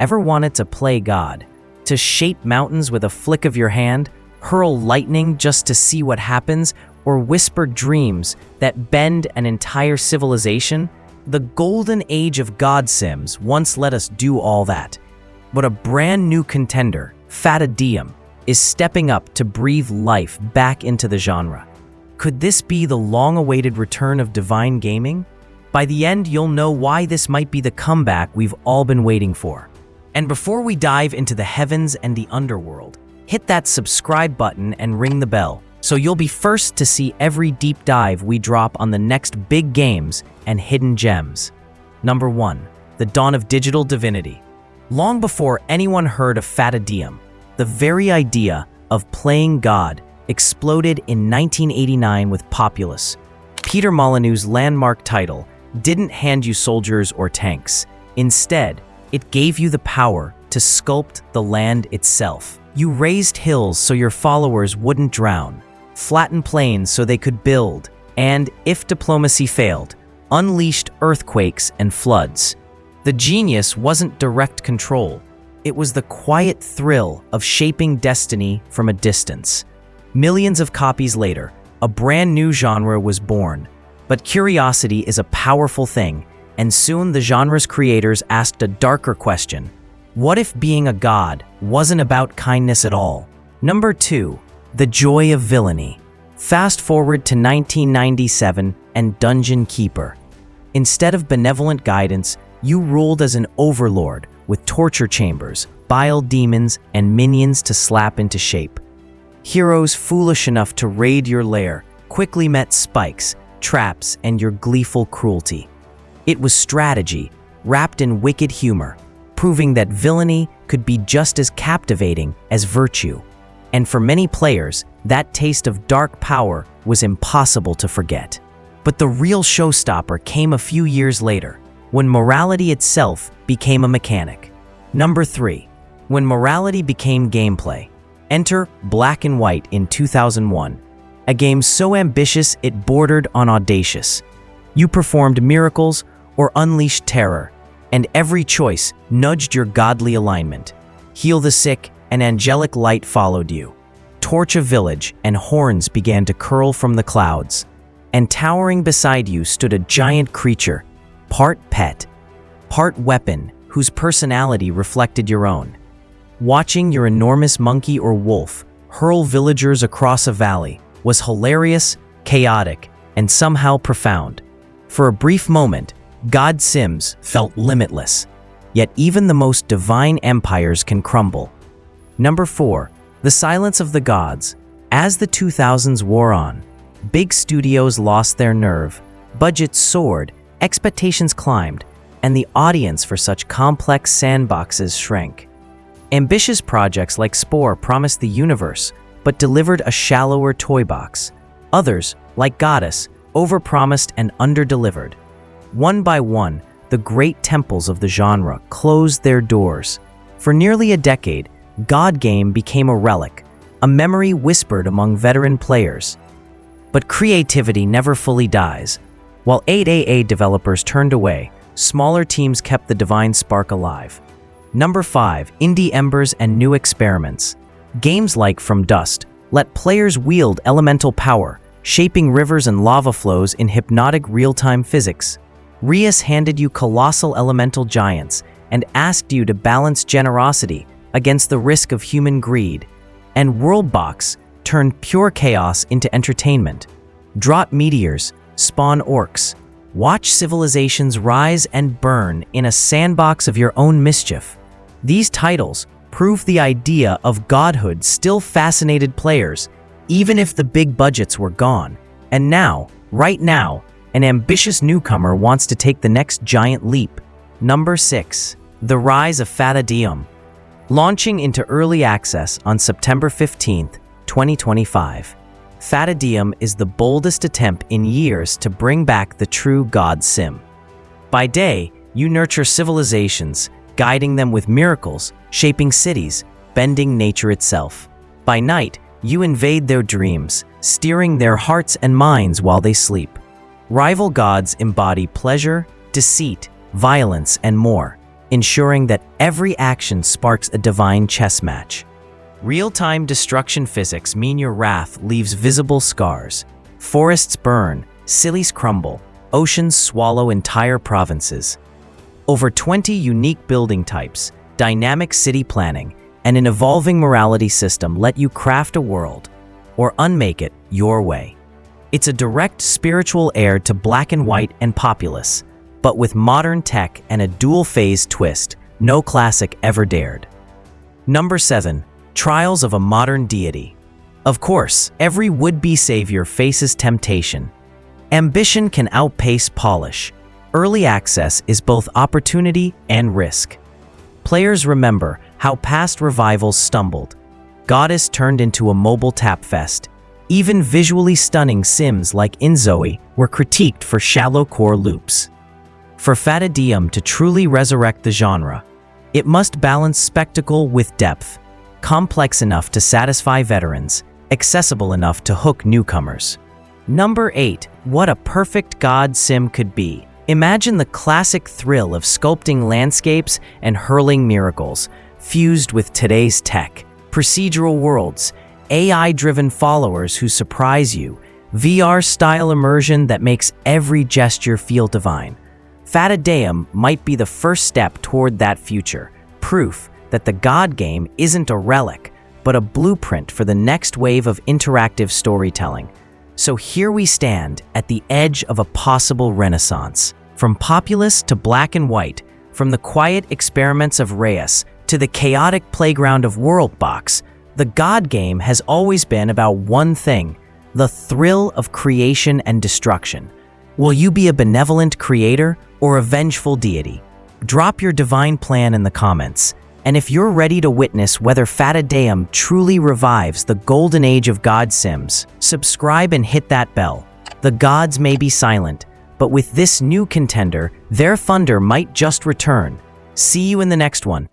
Ever wanted to play God? To shape mountains with a flick of your hand, hurl lightning just to see what happens, or whisper dreams that bend an entire civilization? The golden age of God Sims once let us do all that. But a brand new contender, Fata Deum, is stepping up to breathe life back into the genre. Could this be the long-awaited return of divine gaming? By the end, you'll know why this might be the comeback we've all been waiting for. And before we dive into the heavens and the underworld, hit that subscribe button and ring the bell, so you'll be first to see every deep dive we drop on the next big games and hidden gems. Number 1. The dawn of digital divinity. Long before anyone heard of Fata Deum, the very idea of playing God exploded in 1989 with Populous. Peter Molyneux's landmark title didn't hand you soldiers or tanks. Instead, it gave you the power to sculpt the land itself. You raised hills so your followers wouldn't drown, flattened plains so they could build, and, if diplomacy failed, unleashed earthquakes and floods. The genius wasn't direct control. It was the quiet thrill of shaping destiny from a distance. Millions of copies later, a brand new genre was born. But curiosity is a powerful thing, and soon the genre's creators asked a darker question. What if being a god wasn't about kindness at all? Number 2. The joy of villainy. Fast forward to 1997 and Dungeon Keeper. Instead of benevolent guidance, you ruled as an overlord with torture chambers, bile demons, and minions to slap into shape. Heroes foolish enough to raid your lair quickly met spikes, traps, and your gleeful cruelty. It was strategy, wrapped in wicked humor, proving that villainy could be just as captivating as virtue. And for many players, that taste of dark power was impossible to forget. But the real showstopper came a few years later, when morality itself became a mechanic. Number 3. When morality became gameplay. Enter Black and White in 2001. A game so ambitious it bordered on audacious. You performed miracles or unleashed terror, and every choice nudged your godly alignment. Heal the sick, and angelic light followed you. Torch a village, and horns began to curl from the clouds. And towering beside you stood a giant creature, part pet, part weapon, whose personality reflected your own. Watching your enormous monkey or wolf hurl villagers across a valley was hilarious, chaotic, and somehow profound. For a brief moment, God Sims felt limitless. Yet even the most divine empires can crumble. Number 4. The silence of the gods. As the 2000s wore on, big studios lost their nerve, budgets soared, expectations climbed, and the audience for such complex sandboxes shrank. Ambitious projects like Spore promised the universe, but delivered a shallower toy box. Others, like Goddus, overpromised and underdelivered. One by one, the great temples of the genre closed their doors. For nearly a decade, God Game became a relic, a memory whispered among veteran players. But creativity never fully dies. While 8AA developers turned away, smaller teams kept the divine spark alive. Number 5. Indie Embers and New Experiments. Games like From Dust let players wield elemental power, shaping rivers and lava flows in hypnotic real-time physics. Reus handed you colossal elemental giants and asked you to balance generosity against the risk of human greed. And WorldBox turned pure chaos into entertainment. Drop meteors, spawn orcs, watch civilizations rise and burn in a sandbox of your own mischief. These titles prove the idea of godhood still fascinated players, even if the big budgets were gone. And now, right now, an ambitious newcomer wants to take the next giant leap. Number 6. The Rise of Fata Deum. Launching into early access on September 15, 2025. Fata Deum is the boldest attempt in years to bring back the true God Sim. By day, you nurture civilizations, guiding them with miracles, shaping cities, bending nature itself. By night, you invade their dreams, steering their hearts and minds while they sleep. Rival gods embody pleasure, deceit, violence, and more, ensuring that every action sparks a divine chess match. Real-time destruction physics mean your wrath leaves visible scars. Forests burn, cities crumble, oceans swallow entire provinces. Over 20 unique building types, dynamic city planning, and an evolving morality system let you craft a world, or unmake it your way. It's a direct spiritual heir to Black and White and Populous, but with modern tech and a dual-phase twist no classic ever dared. Number 7. Trials of a modern deity. Of course, every would-be savior faces temptation. Ambition can outpace polish. Early access is both opportunity and risk. Players remember how past revivals stumbled. Goddus turned into a mobile tap fest. Even visually stunning sims like InZOI were critiqued for shallow core loops. For Fata Deum to truly resurrect the genre, it must balance spectacle with depth, complex enough to satisfy veterans, accessible enough to hook newcomers. Number 8. What a perfect God sim could be. Imagine the classic thrill of sculpting landscapes and hurling miracles, fused with today's tech, procedural worlds, AI-driven followers who surprise you, VR-style immersion that makes every gesture feel divine. Fata Deum might be the first step toward that future, proof that the God game isn't a relic, but a blueprint for the next wave of interactive storytelling. So here we stand at the edge of a possible renaissance. From Populous to Black and White, from the quiet experiments of Reus to the chaotic playground of WorldBox, the God game has always been about one thing: the thrill of creation and destruction. Will you be a benevolent creator or a vengeful deity? Drop your divine plan in the comments. And if you're ready to witness whether Fata Deum truly revives the golden age of God sims, subscribe and hit that bell. The gods may be silent, but with this new contender, their thunder might just return. See you in the next one.